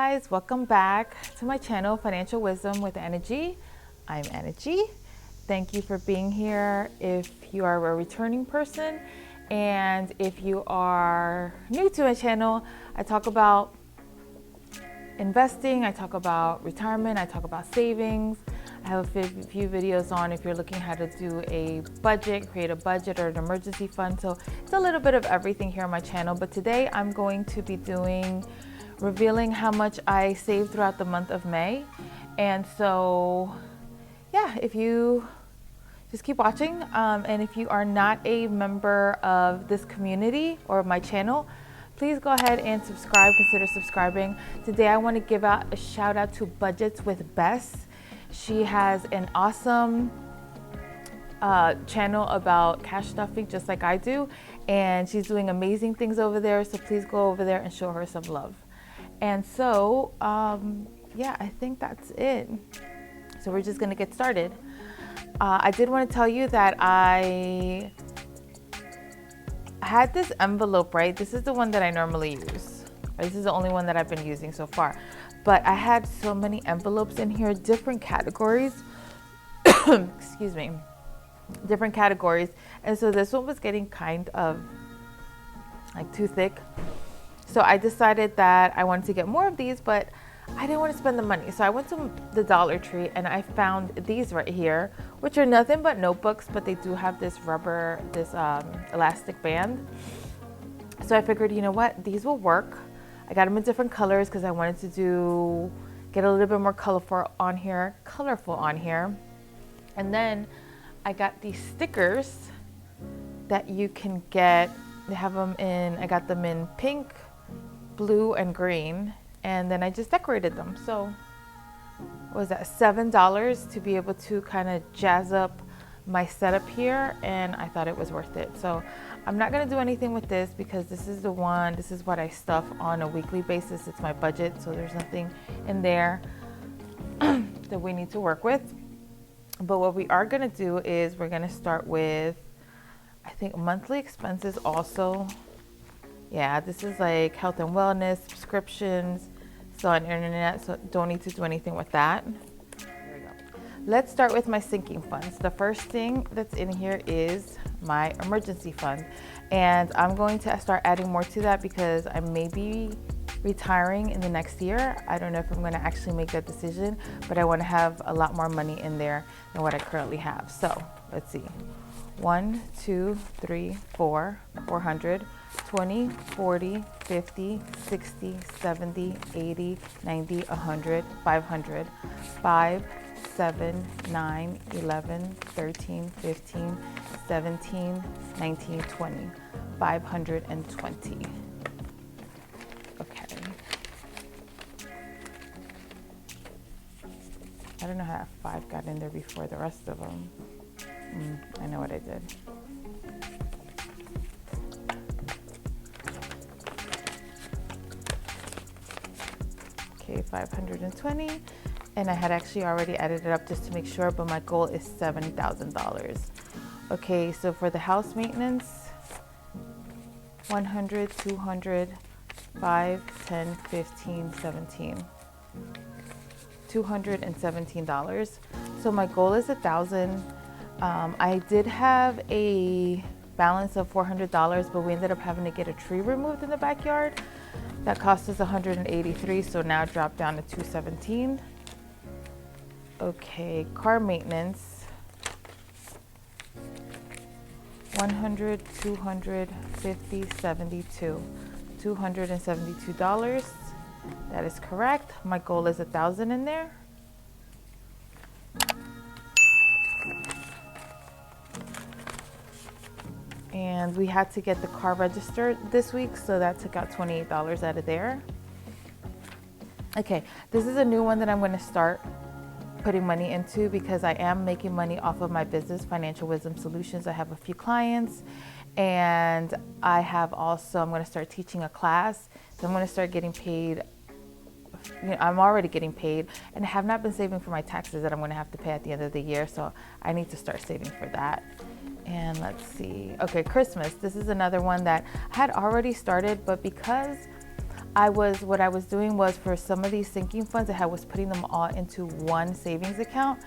guys, welcome back to my channel, Financial Wisdom with AnaG. I'm AnaG. Thank you for being here. If you are a returning person and if you are new to my channel, I talk about investing, I talk about retirement, I talk about savings. I have a few videos on if you're looking how to do a budget, create a budget or an emergency fund. So it's a little bit of everything here on my channel. But today I'm going to be revealing how much I saved throughout the month of May. And so, yeah, if you just keep watching. And if you are not a member of this community or my channel, please go ahead and subscribe, consider subscribing. Today I want to give out a shout out to Budgets with Bess. She has an awesome channel about cash stuffing just like I do, and she's doing amazing things over there, so please go over there and show her some love. And so yeah, I think that's it. So we're just gonna get started. I did want to tell you that I had this envelope, right? This is the one that I normally use. This is the only one that I've been using so far. But I had so many envelopes in here, different categories. Excuse me. Different categories. And so this one was getting kind of like too thick. So I decided that I wanted to get more of these, but I didn't want to spend the money. So I went to the Dollar Tree and I found these right here, which are nothing but notebooks, but they do have this rubber, this elastic band. So I figured, you know what, these will work. I got them in different colors because I wanted to get a little bit more colorful on here. And then I got these stickers that you can get. They have them in, I got them in pink, blue, and green. And then I just decorated them. So what was that, $7 to be able to kind of jazz up my setup here, and I thought it was worth it. So I'm not going to do anything with this because this is what I stuff on a weekly basis. It's my budget, so there's nothing in there that we need to work with. But what we are going to do is we're going to start with, I think, monthly expenses also. Yeah, this is like health and wellness, subscriptions, so on internet, so don't need to do anything with that. There we go. Let's start with my sinking funds. The first thing that's in here is my emergency fund. And I'm going to start adding more to that because I may be retiring in the next year. I don't know if I'm going to actually make that decision, but I want to have a lot more money in there than what I currently have. So let's see. 1, 2, 3, 4, 400, 20, 40, 50, 60, 70, 80, 90, 100, 500, 5, 7, 9, 11, 13, 15, 17, 19, 20, 520. Okay. I don't know how 5 got in there before the rest of them. I know what I did. Okay, 520. And I had actually already added it up just to make sure, but my goal is $7,000. Okay, so for the house maintenance, 100, 200, 5, 10, 15, 17. $217. So my goal is $1,000. I did have a balance of $400, but we ended up having to get a tree removed in the backyard. That cost us $183, so now it dropped down to $217. Okay, car maintenance, 100, 200, 50, 72. $272. That is correct. My goal is $1,000 in there. And we had to get the car registered this week, so that took out $28 out of there. Okay, this is a new one that I'm going to start putting money into because I am making money off of my business, Financial Wisdom Solutions. I have a few clients, and I have also, I'm going to start teaching a class. So I'm going to start getting paid. You know, I'm already getting paid, and I have not been saving for my taxes that I'm going to have to pay at the end of the year. So I need to start saving for that. And let's see. Okay, Christmas. This is another one that I had already started, but because what I was doing was, for some of these sinking funds, I was putting them all into one savings account.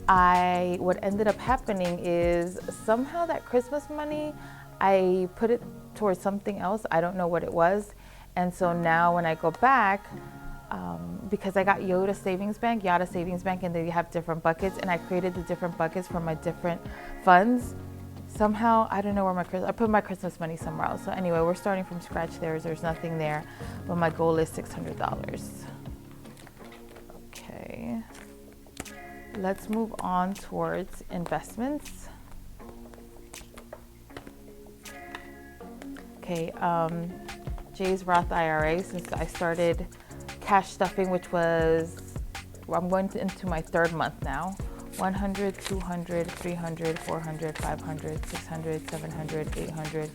What ended up happening is somehow that Christmas money, I put it towards something else. I don't know what it was. And so now when I go back, because I got YOTTA Savings Bank, and they have different buckets, and I created the different buckets for my different funds. Somehow, I don't know where I put my Christmas money somewhere else. So anyway, we're starting from scratch there. There's nothing there, but my goal is $600. Okay, let's move on towards investments. Okay, Jay's Roth IRA, since I started cash stuffing, which was, I'm going into my third month now. 100, 200, 300, 400, 500, 600, 700, 800,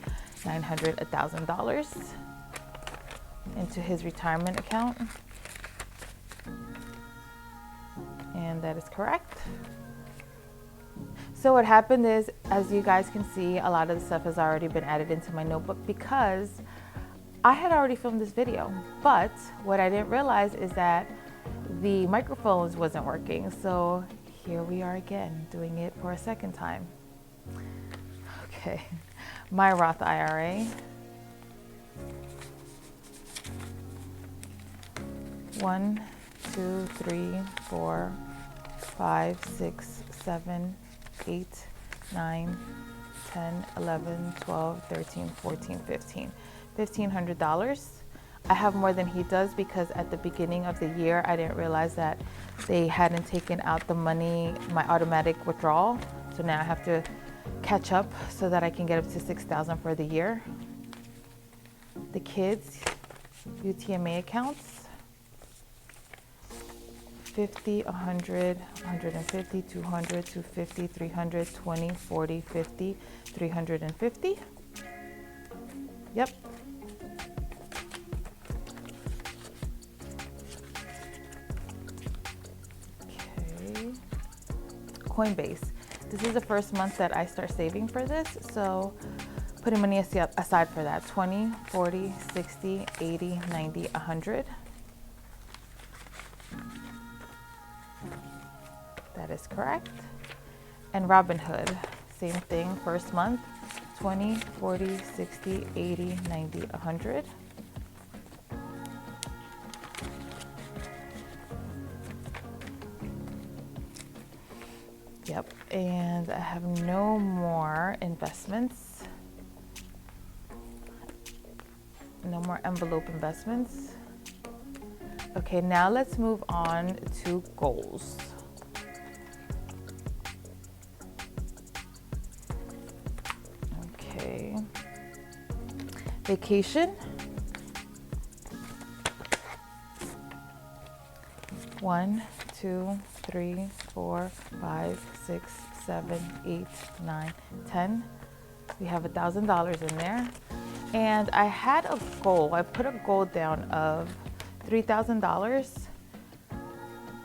900, $1,000 into his retirement account. And that is correct. So what happened is, as you guys can see, a lot of the stuff has already been added into my notebook because I had already filmed this video. But what I didn't realize is that the microphones wasn't working. So here we are again, doing it for a second time. Okay, my Roth IRA. 1, 2, 3, 4, 5, 6, 7, 8, 9, 10, 11, 12, 13, 14, 15. $1,500. I have more than he does because at the beginning of the year, I didn't realize that they hadn't taken out the money, my automatic withdrawal. So now I have to catch up so that I can get up to $6,000 for the year. The kids, UTMA accounts, 50, 100, 150, 200, 250, 300, 20, 40, 50, 350. Yep. Coinbase. This is the first month that I start saving for this, so putting money aside for that. 20, 40, 60, 80, 90, 100. That is correct. And Robinhood, same thing, first month. 20, 40, 60, 80, 90, 100. Yep, and I have no more investments. No more envelope investments. Okay, now let's move on to goals. Okay. Vacation. 1, 2, 3, 4, 5, 6, 7, 8, 9, 10. We have $1,000 in there. And I had a goal. I put a goal down of $3,000.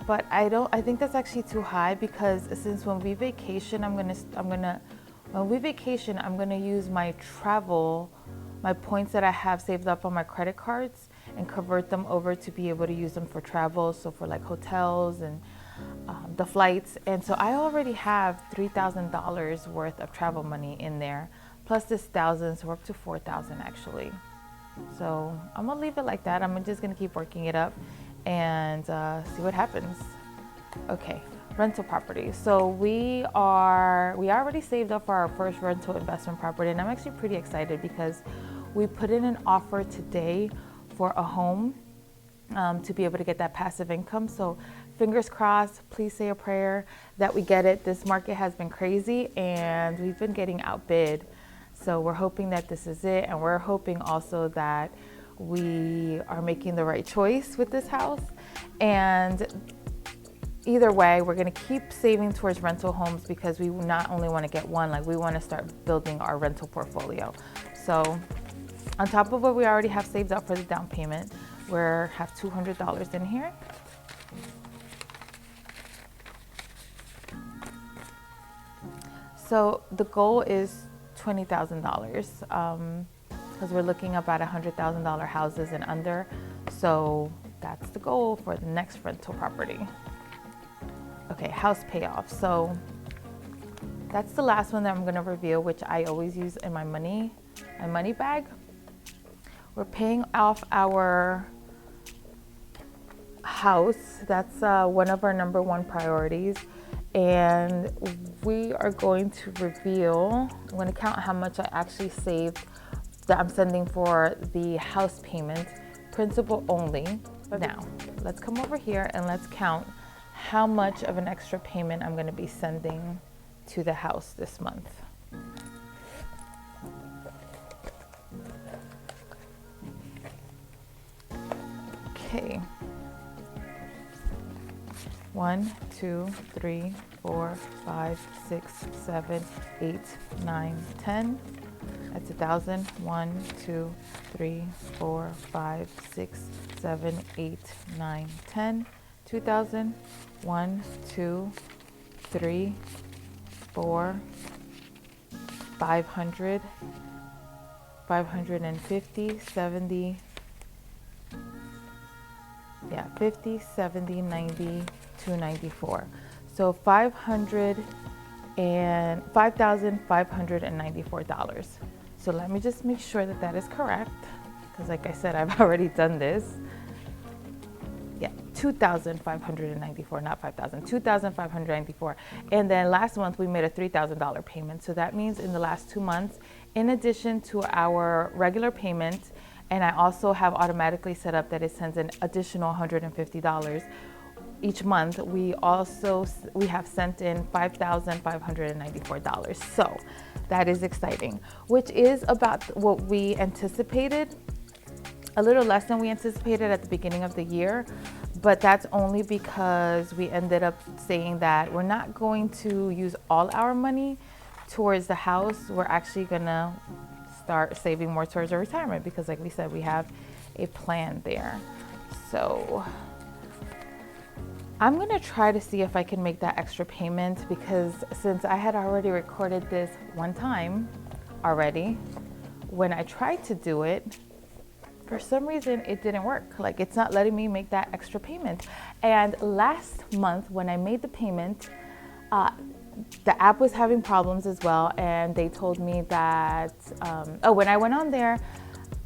But I think that's actually too high because since when we vacation, I'm gonna use my my points that I have saved up on my credit cards and convert them over to be able to use them for travel. So for like hotels and the flights. And so I already have $3,000 worth of travel money in there, plus this $1,000, so we're up to $4,000 actually. So I'm gonna leave it like that. I'm just gonna keep working it up and see what happens. Okay, rental property. So we already saved up for our first rental investment property, and I'm actually pretty excited because we put in an offer today for a home to be able to get that passive income. So fingers crossed, please say a prayer that we get it. This market has been crazy and we've been getting outbid. So we're hoping that this is it, and we're hoping also that we are making the right choice with this house. And either way, we're gonna keep saving towards rental homes because we not only wanna get one, like we wanna start building our rental portfolio. So on top of what we already have saved up for the down payment, we have $200 in here. So the goal is $20,000. because we're looking about $100,000 houses and under. So that's the goal for the next rental property. Okay, house payoff. So that's the last one that I'm gonna reveal, which I always use in my money bag. We're paying off our house. That's one of our number one priorities. And we are going to reveal, I'm gonna count how much I actually saved that I'm sending for the house payment, principal only. Now, let's come over here and let's count how much of an extra payment I'm gonna be sending to the house this month. Okay. 1, 2, 3, 4, 5, 6, 7, 8, 9, 10. That's 1,000. 1, 2, 3, 4, 5, 6, 7, 8, 9, 10. 2,000. 1, 2, 3, 4, 500, 550, 70. Yeah, 50, 70, 90, 294. So $5,594. So let me just make sure that that is correct, because like I said, I've already done this. Yeah, 2,594, not 5,000, 2,594. And then last month we made a $3,000 payment. So that means in the last 2 months, in addition to our regular payment, and I also have automatically set up that it sends an additional $150 each month, we have sent in $5,594. So that is exciting, which is about what we anticipated. A little less than we anticipated at the beginning of the year, but that's only because we ended up saying that we're not going to use all our money towards the house. We're actually gonna start saving more towards our retirement, because like we said, we have a plan there. So I'm gonna try to see if I can make that extra payment, because since I had already recorded this one time already, when I tried to do it, for some reason it didn't work. Like, it's not letting me make that extra payment. And last month when I made the payment, the app was having problems as well, and they told me that, when I went on there,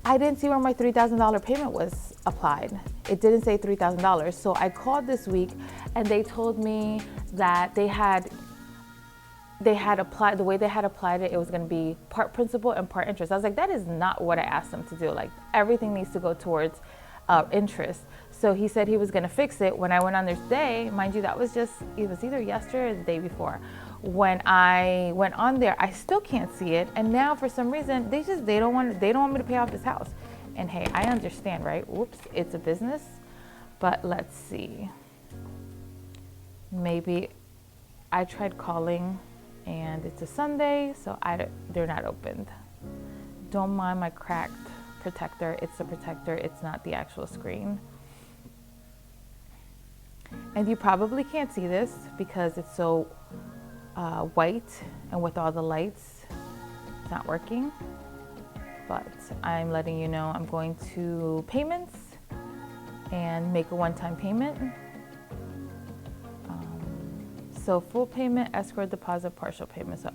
I didn't see where my $3,000 payment was applied. It didn't say $3,000. So I called this week and they told me that they had applied, the way they had applied it, it was gonna be part principal and part interest. I was like, that is not what I asked them to do. Like, everything needs to go towards interest. So he said he was gonna fix it. When I went on there today, mind you, that was just, it was either yesterday or the day before. When I went on there, I still can't see it. And now for some reason, they don't want me to pay off this house. And hey, I understand, right? Whoops, it's a business. But let's see. Maybe I tried calling and it's a Sunday, so they're not opened. Don't mind my cracked protector. It's the protector, it's not the actual screen. And you probably can't see this because it's so white, and with all the lights, it's not working. But I'm letting you know I'm going to payments and make a one-time payment. So full payment, escrow deposit, partial payment. So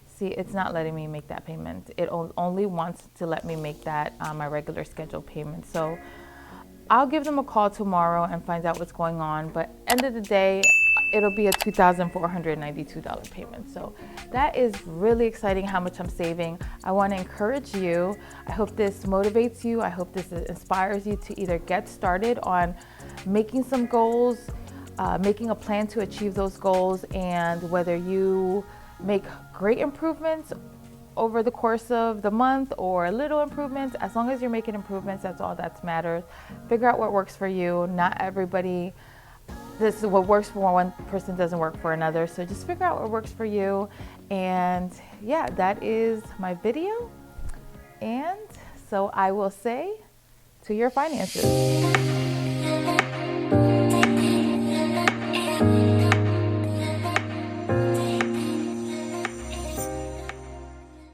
see, it's not letting me make that payment. It only wants to let me make that my regular scheduled payment. So I'll give them a call tomorrow and find out what's going on. But end of the day, it'll be a $2,492 payment. So that is really exciting how much I'm saving. I want to encourage you. I hope this motivates you. I hope this inspires you to either get started on making some goals, making a plan to achieve those goals, and whether you make great improvements over the course of the month or little improvements, as long as you're making improvements, that's all that matters. Figure out what works for you. Not everybody, this is what works for one person doesn't work for another. So just figure out what works for you. And yeah, that is my video. And so I will say, to your finances.